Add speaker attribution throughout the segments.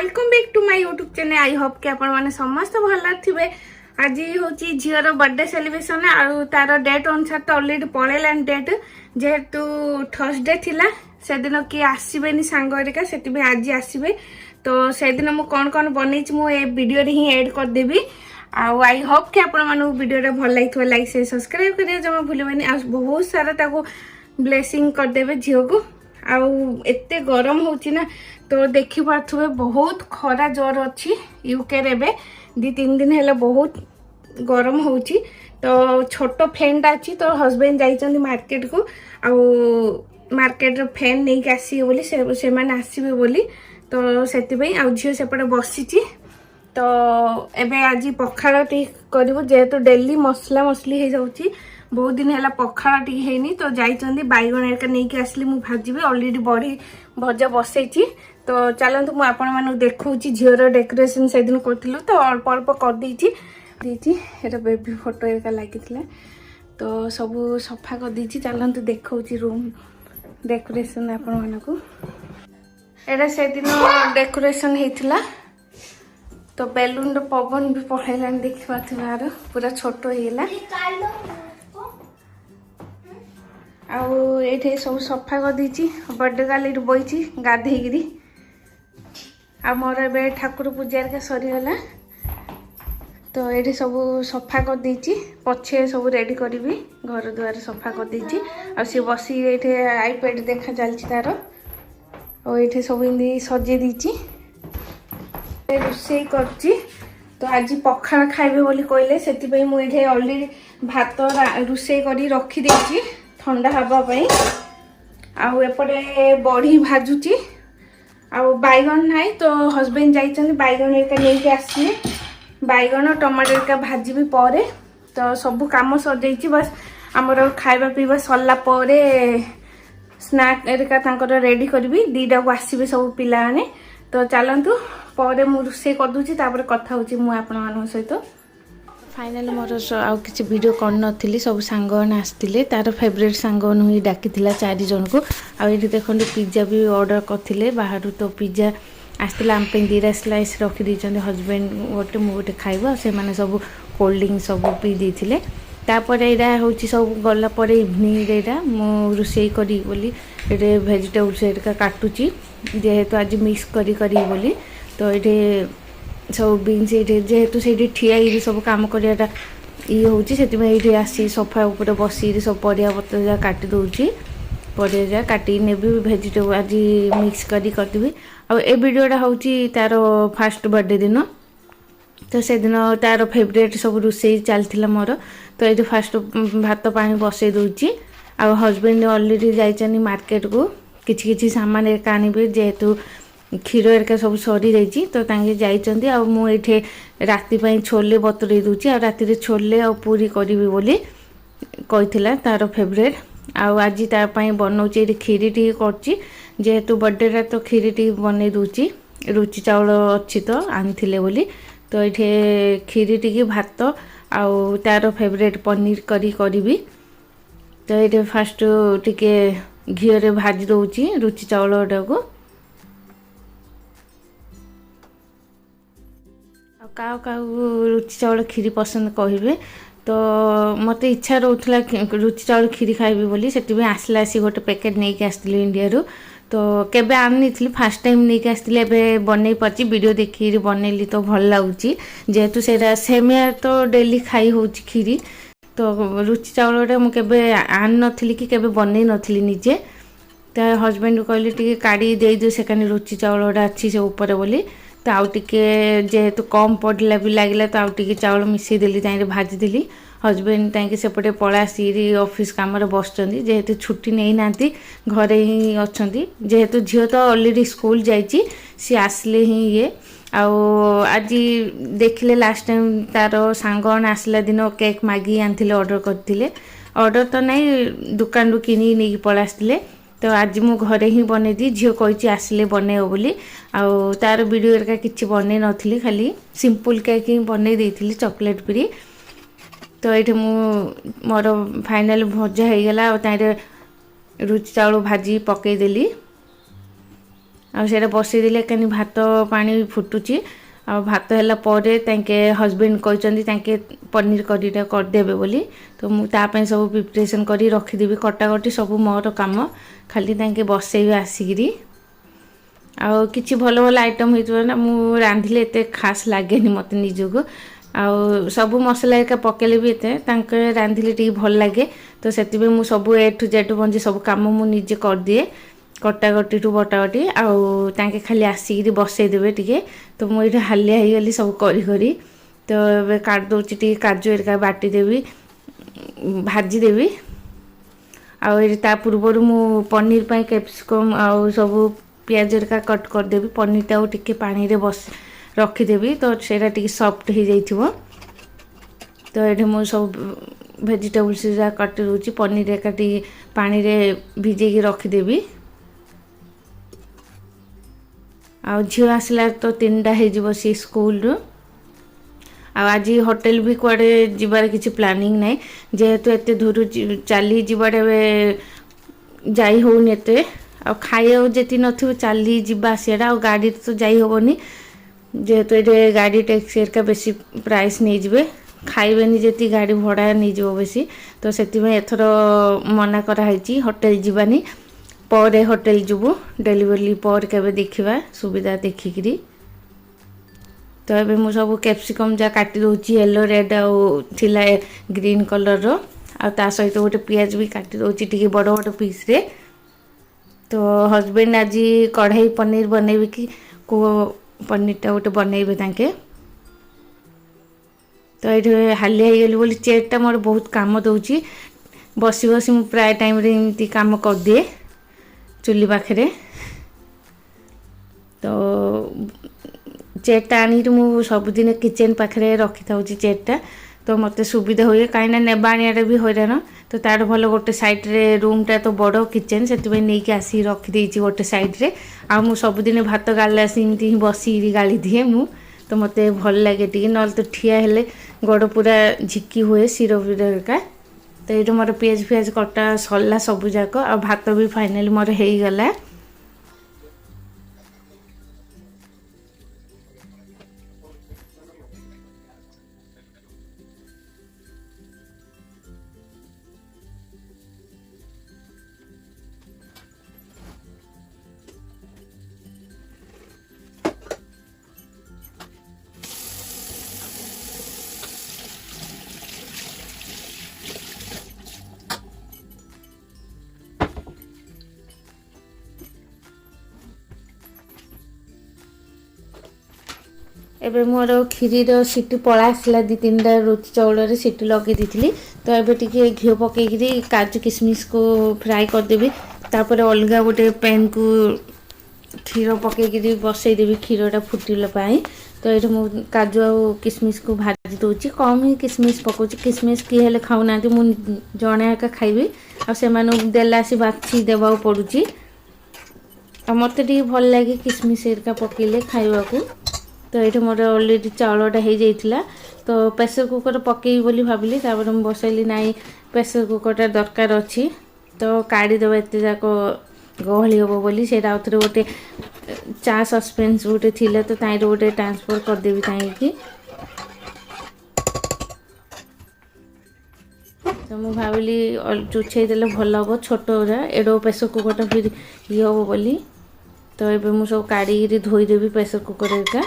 Speaker 1: Welcome back to my YouTube channel. I hope कि आपण माने समस्त भल थे। आज हूँ झीर बर्थडे सेलिब्रेशन और तार डेट अनुसार तो अलरेडी पलैलान डेट जेहेतु थर्सडे थिला से दिन किए आसबेनि सांगरिका से आज आसबे तो से दिन मुझे कौन कौन बनई मुझे वीडियो ही ऐड करदेवी। आई होप कि आपण मानू वीडियो भल लगे लाइक से सब्सक्राइब करें जमा भूलबेनि। आ बहुत सारा ब्लेसिंग करदेवे झील को। आते गरम होची ना तो देखी पारे बहुत खरा जोर अच्छी यूके रे दी तीन दिन है बहुत गरम होची। तो छोट फैन अच्छी तो हस्बैंड जाइछन्ती मार्केट को मार्केट फैन नहीं के आसी बोली से माने आसीबे बोली तो सेति आ झील सेपटे बसी। तो एबे आज पखाड़ टी करू जेहेतु डेली मसला मसली हो जाउची बहुत दिन है पखाड़ टी हैनी तो जाइछन्ती बैगन एका नहीं के आसली मु भाजीबी ऑलरेडी बड़ी भजा बसैची। तो चलतु मुझे आपण मानक देखौची झीर डेकोरेशन से दिन करथिलु तो अल्प अल्प कर देती एटा बेबी फोटो एका लागिथिला तो सब सफा कर देती। चलतु देखौची रूम डेकोरेशन आपण मानक एटा से दिन डेकोरेशन हेतिला तो बेलून पवन भी पड़ेलान देखि पाथुनार पूरा छोट हेला आउ ये सब सफा कर देती बर्थडे गाली बही गाधेगिरी आ मोर ए ठाकुर पूजा का सरीगला तो ये सब सफा कर देती पछे सब रेडी करी घर द्वार सफा कर देती आ सी बसी ये आईपैड देखा चलती तार और ये सब इमती सजे देती रोषे करची। तो आज पखाड़ खाइबे बोली कहले से मुझे ऑलरेडी भात रोषे करी रखी देती ठंडा हवापाई आउपटे बड़ी भाजुची बैगन नाई तो हस्बैंड जाइछन्ती बैगन एका नहीं आसले बैगन टमाटर एका भाजी पर तो सब काम सर जाइए बस आमर खाइबा पीवा सरला परे स्नैक एरिका तांकर रेडी करबी दीटा को आसबे सब पिला माने। तो चलतु पर मु रोषे कर दूची तापर कथा होची मु आपण मान सहित। फाइनाली मोर आउ किसी वीडियो कर नी सब सांग आसते तार फेवरेट सांग ही डाकी 4 जन को आई देखो पिज्जा भी ऑर्डर करते बाहर तो पिज्जा आसला आम दीटा स्लाइस रखी हस्बैंड गोटे मुझे खाइब से मैंने सब कोल्ड ड्रिंक सब पी देते तापर यहाँ हूँ सब गलापर इवनिंग यहाँ मु रोषे करी बोली ये भेजिटेबल्स एरिका काटुची जेहेतु आज मिक्स करी बोली तो ये सब बीन्स ये जेहेतु से ठिया सब कम कराटा ये हूँ से आसी सोफा उपर बसी सब परिया पत्र जहाँ काटी दूसरी परिया जहाँ काटी नेबी भेजिटेबल आज मिक्स करदेवी। आ ए वीडियोटा हूँ तार फास्ट बर्थडे दिन तो से दिन तार फेवरेट सब रोषे चलता मोर तो ये फास्ट भात पानी बसई दूची आ हस्बैंड ऑलरेडी जाइछन्ती मार्केट को किछि सामान एक आनिबे जेहेतु क्षीर एरिका सब सरी जाइए तो तांगे जाइछन्ती आ मुझे राति पई छोले बतुरे दूची आ राति छोले आ पूरी करी बोली कही तार फेवरेट आज तापाई बनाऊँच ये खीरी टी करची जेहेतु बर्थडे तो खीरी टी बन दूची रुचि चाउल अच्छी तो आनी बोली तो ये खीरी टी भात आउ तार फेवरेट पनीर करी तो ये फास्ट टिके घीरे भाजी दूची रुचि चाउल को क्या रुचि चाउल खीरी पसंद कहे तो मत इच्छा रोला रुचि चाउल खीरी खाइबी बोली से आसला आसी गोटे पैकेट नहीं के आसती इंडिया रू तो केबे आनी फास्ट टाइम नहीं के आसती एवं बनई पार्टी वीडियो देखी बनैली तो भल लगुच जेहेतु से सेमिया तो डेली खाई हो खीरी तो रुचि चाउलटा मुझे आन नी कि बनई नी निजे तो हस्बैंड को कहली टी काढ़ी दे दियो से रुचि चाउलटा अच्छी से ऊपर बोली तो आउ टिके जेहेतु कम पड़ला भी लगे तो आउ टिके चाउल मिसईदेली ताई भाजीदेली हस्बैंड ताकि सेपटे पला सी ऑफिस काम बसचंदी जेहेतु छुट्टी नहीं नांती घरे ही अच्छा जेहेतु झील तो ऑलरेडी स्कूल जाइए सी आसले ही ये आज देखिले लास्ट टाइम तार सांग आसला दिन केक मागी आनी ऑर्डर करते ऑर्डर तो नहीं दुकान रू किनी नहीं पला आसते तो आज मु घरे ही बन दी झील कही आसिले बनइब बोली तार वीडियो एरिका किसी बन नी खाली सिंपल केक ही बन देती चॉकलेट फ्री तो ये मोर फाइनल भजा हो गला रुचि चाउल भाजी पकईदेली आटा बसईदे कहीं भात पानी फुटुची आ भात है हजबैंड कहते पनीर करीटा करदेवे बोली तो मुझे सब प्रिपरेसन कर रखीदेवी कटाकटी सब मोर कम खाली बसई आसिकी आ कि भल भल आइटम होना मुझे रांधिले एत खास लगे मत निजक आ सब मसला एका पकेले भी एत रांधिले टी भल लगे तो से मुझे सब ए टू जेड बंजी सब कम मुझे कर दिए कटाकटी टू बटाकटी आगे खाली आसिक बसईदेवे टे तो मुझे हालिया हो गली सब करी तो ये काट दूची टी काजू एरिका बाटीदेवी भाजीदेवी आ पूर्वर मु पनीर पर कैप्सिकम आ सब पियाज एरिका कट करदेवी पनीर टे पानी रे बस रखीदेवी तो सेटा टी सफ्ट हो जाइए तो ये मुझे सब भेजिटेबल्स काटी दूची पनीर एका पानी रे भिजेकी रखीदेवी आ झील आसला तो 3टा हो सी स्कूल रू आज होटेल भी कुआडे जीवार किसी प्लानिंग नहीं जेहेतु एत दूर चली जीवाटे जाई होनी एत खाइबा जी नथिबो चली जीवा आसिया आ गाड़ी तो जाई होबनी जेहेतु ये गाड़ी टैक्सी एरिका बेसी प्राइस नहीं जबे खाइबेनी जी गाड़ी भड़ा नहीं जाव बेसी तो से एथर मना कराई होटेल जीवानी पर होटेल जीवु डेलीवरी पर केबे देखिबा सुविधा देखिकी तो ये मुझे सब कैप्सिकम जहाँ काटी दूची येलो रेड आला ग्रीन कलर आ सहित गोटे पियाज भी काटी दूची टी बड़ बड़ पीस रे तो हजबैंड आज कढ़ाई पनीर बनैबे कि को पनीरटा गोटे बनैबे तांके तो ये हालिया हो गली बोली चेयरटा मोर बहुत काम दूची बसी बसी मु प्राय टाइम रे एमती काम कर दिए चुली पाखे तो चेयरटा आनी सबुदिन किचेन पाखे रखी था चेयरटा तो मत सुविधा हुए कहीं नेबा आनिया भी हैरान तो तार भल गोटे सैड्रे रूमटा तो बड़ किचेन से नहीं आसी रखीदे गोटे सैड्रे आ मु सबुदिन भात गाला एमती ही बसी गाली दिए मु तो मत भल लगे टी ना तो ठिया हेले गोड़ पूरा झिकी हुए शिर फिरका तो ये मोर पियाज फियाज कटा सरला सबुजाक आ भात भी फाइनाली मोर हो गला एबे मोर खीरीर सीटी पड़ा आसला 2-3टा रुचि चाउल सीटी लगे दी तो ये टी घी पकईकरी काजू किशमिश को फ्राए करदेवी तापर अलग गोटे पैन को क्षीर पकईकरी बसईदेवी क्षीरटा फुटिला तो ये मुझे काजू आ किशमिश को भाजी दूची कम ही किशमिश पकाउची किशमिश किए हेले खाऊना मुझे जड़े एका खाइबी आला आसी बाछी देवा पड़ुची मत भल लगे किशमिश एरिका पकईले खाइबा को तो ये मोर अलरेडी चाउलटा हो जाइला तो प्रेसर कुकर पकई बोली भाविली मुझे बसैली ना प्रेसर कुकरटा दरकार अच्छी तो काढ़ीदेव एत जाक गहली हम बोली से आउ थे गोटे चा सस्पेन्स गोटे थी तो गोटे ट्रांसफर करदेवी कि तो मुझे भाविली चुछे देले भल हम छोट एडो प्रेसर कुकरटा फिर ये हम बोली तो ये मुझे सब काढ़ी धोईदेवी प्रेसर कुकर एरिका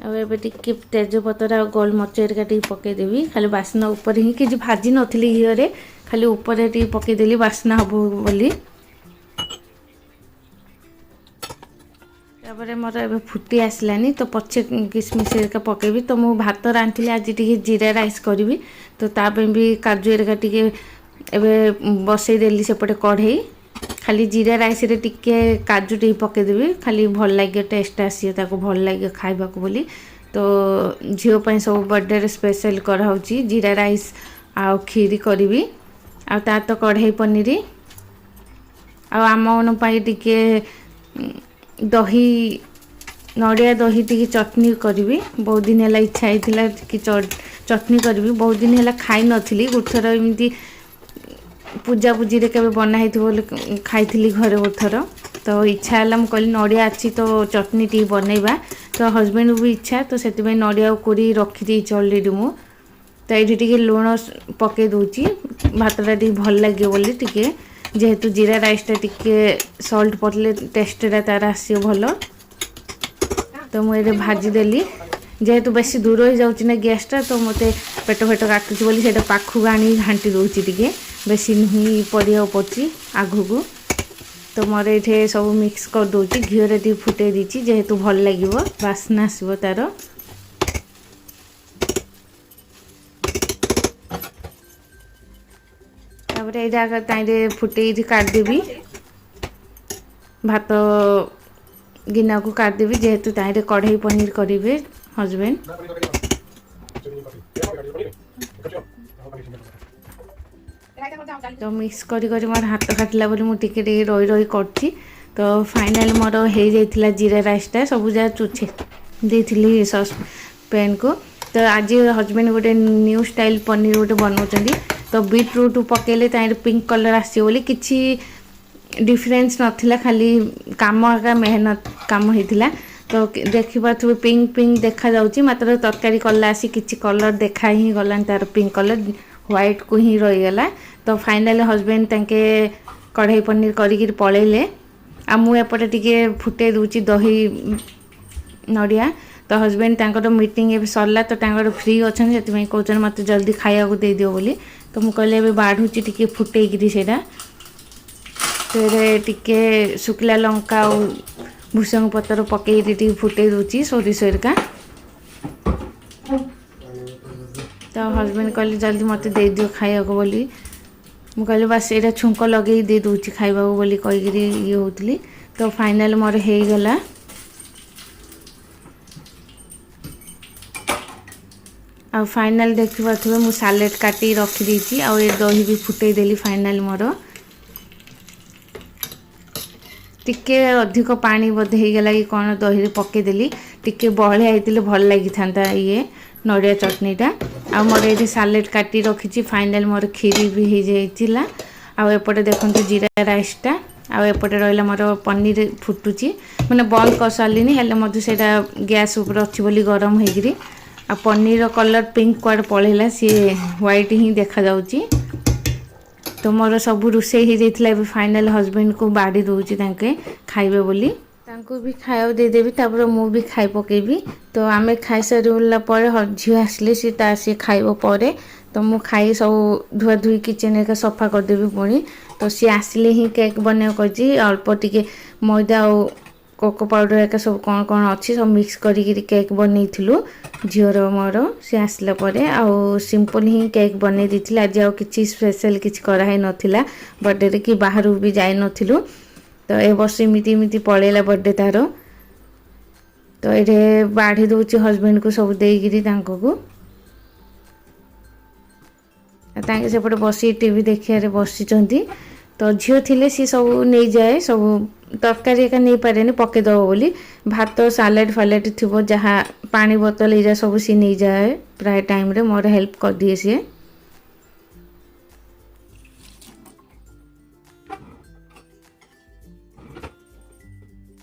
Speaker 1: आबे टिके तेजपतर आ गोलमरिच एरिका टी पकईदेवी खाली बास्ना ऊपर ही कि भाजी नथली घीरे खाली ऊपर टी पकईदेली बास्ना हम बोली तापर मोर ए फुटी आसलानी तो पछे किशमिश एरिका पकेबी तो मु भात रांधि आज टी जीरा राइस करी तो ताप भी काजू एरिका टी बसईदेली सेपटे कढ़ई खाली जीरा राइस रे टिके काजू टी पकईदेवी खाली भल लगे टेस्ट आसी भल लगे खाइबा को बोली तो झील सब बर्थडे स्पेशल कराऊँगी जीरा राइस आ खीरी करी आ तो कढ़ाई पनीर आम टिके दही नड़िया दही टी चटनी करी बहुत दिन है इच्छा होता कि चटनी करी बहुत दिन है खाई नी गोटे थर एमती पूजा पूजी रे केबे बना हेथि बोले खाइथिली घरे गोथर तो इच्छा है मुझे कहली नड़िया अच्छी तो चटनी टी बनैबा तो हजबैंड भी इच्छा तो से नड़िया कोरी रखी अलरेडी मु तो ये टी लुण पकई दूची भातटा टी भल लगे बोली टी जेहेतु जीरा राइसटा टी सल्ट पड़े टेस्टा तार आसो भल तो मुझे भाजीदेली जेहेतु बेसी दूर हो जाऊँ ना गैसटा तो मत पेट फेट काटुची बोली से पाखक आनी घाटी दूची टी बेसी नुही पड़िया पड़ी आगू तो मोर ये सब मिक्स कर दूची घीरे टी फुटे दीची जेहेतु भल लगे बास्ना आसो तार तापर यहाँ ताइरे फुटे काटदेवी भात गिना को काटदेवी जेहेतु ताइरे कढ़ाई पनीर करेंगे हजबैंड तो मिक्स करी करी मोर हाथ काटला बोली मुझे रही रही करती तो फाइनल मोर हो जाइथिला जीरा राइसटा सब जगह चुचे देती सस पैन को तो आज हजबैंड गोटे न्यू स्टाइल पनीर गोटे बनाऊँ तो बीटरूट पकेले ताइरे पिंक कलर आसो बोली किसी डिफरेंस नथिला खाली काम का मेहनत काम होता तो देखिए पिंक पिंक देखा जाऊँगी मात्र तरकारी कला आसी किसी कलर देखा ही गला तार पिंक कलर व्हाइट को ही रहीगला तो फाइनल हजबैंड तांके कढ़ाई पनीर करी पलैले आ मुझे टिके फुटे दूची दही नड़िया तो हजबैंड तांकर मीटिंग ए सरला तो तांकर फ्री अच्छा से कहते मत जल्दी खाया को दे दियो बोली तो मुझे कहले बाढ़ुची टिके फुटेगिरी सेटा तो टिके शुक्ला लंका और भूसंग पतर पकई फुटे दूची सोरिष का तो हजबैंड कहले जल्दी मत दे दियो खाया को बोली मुझे कहले बस ये छुंक लगे दे दूची खाइबा को बोली कहीकि ये होती तो फाइनल मोर हो गला आ फाइनल देखिए मु सालेड काटी रखी देती आ ये दही भी फुटे देली फाइनल मोर टिके अधिक पानी बोधे हो गला कि कौन दही पकईदेली टिके बहलिया होते भल लगी था ये नड़िया चटनीटा आ मोर ये सालेड काटी रखी फाइनल मोर खीरी भी हो जाइला आउपटे देखते जीरा राइसटा आउपटे रहा मोर पनीर फुटुची मैंने बंद कर सारे हेल्ले से गैस उपर अच्छी बोली गरम होगी आ पनीर कलर पिंक कुआड पलैला सी व्हाइट ही देखा जाउची तो मोर सब रोषे हो जाइए फाइनल हजबैंड को बाड़ी दूची खाइबे बोली तांको भी खाया देदेवी तापर मु भी खाई पकेबी तो आमे खाई सारा पर झील आसले सी खाइब पर तो मु खाई सब धुआ धुई किचन एक सफा करदेवी पुणी तो सी आसले ही केक बना कर अल्प टिके मैदा और कोको पाउडर एक सब कौन कौन अच्छी सब मिक्स करी केक बनई झीर मोर सी आसला आउ सिंपल ही केक बनई दी आज आउ कि स्पेशल किसी कराई नाला बर्थडे कि बाहर भी जाई नथिलु तो ए वर्ष इमिति पलैला बर्थडे तार तो ये बाढ़ी दूची हजबैंड को सब देगी को तांके सेपटे बसी टीवी देखिए बसी तो झील थिले सी सब नहीं जाए सब तरकारी एका नहीं पारे पकईदब बोली भात सालाड फालाड थी जहाँ पानी बोतल ये सब सी नहीं जाए प्राय टाइम रे मोर हेल्प कर दिए सी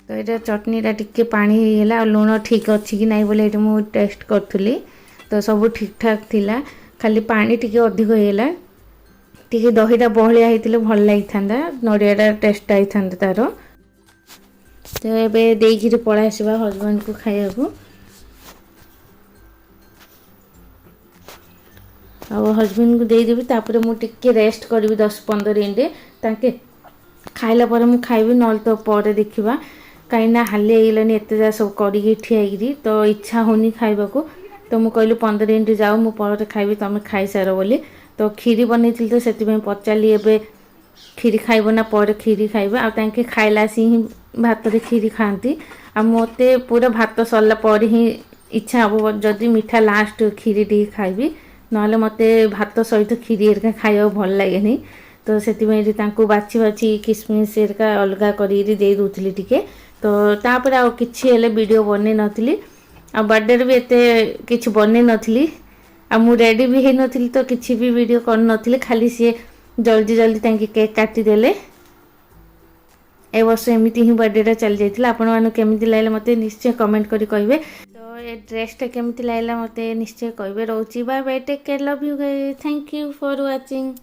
Speaker 1: तो ये चटनीटा टिके पानी होगा और लुण ठीक अच्छी कि नहीं बोले मुझे टेस्ट करी तो सब ठीक ठाक थिला खाली पानी टिके अधिक होगा टिके दहीटा बहलिया होते भल लगी था नड़ियाटा टेस्ट आई था तार तो ये देकर पड़ा आसवा हजबैंड को खाया हजबैंड को देदेवी तापर मुझे रेस्ट करी 10-15 मिनट ताके खाइला पर मुझे खाइबी ना तो पर देखा कहीं हाली होगलानी एत जा सब करी ठियाई तो इच्छा होनी खाइबा को तो मुझे कहली 15 मिनट जाओ मु पर खाइबी तुम खाई सार बोली तो खीरी बनई तो से पचारि ए खीरी खाइब ना पर खीरी खाइबे आ खाइला सी ही भात रे खीरी खाती आ मते पूरा भात सरला पर ही इच्छा हम जदि मीठा लास्ट खीरी टी खाइबी ना मते भात सहित खीरी एरिका खाइबा भल लगे तो से बाछी बाछी किसमिश एरिका अलग कर दे दूसरी टिके तो तापर आ किछि वीडियो बनै नथिली आ बर्थडे भी एते किछि बनै नथिली आ मु रेडी भी हे नथिली तो किछि भी वीडियो कर नथिली खाली सी जल्दी जल्दी तांके केक काटिदेले ए वर्ष एमती ही बर्थडे चली जाइए आपण केमी लगे मत निश्चय कमेंट करी कहे तो ये ड्रेसटा केमी लगे मत निश्चय कहे रोची bye bye take care love you thank you for watching.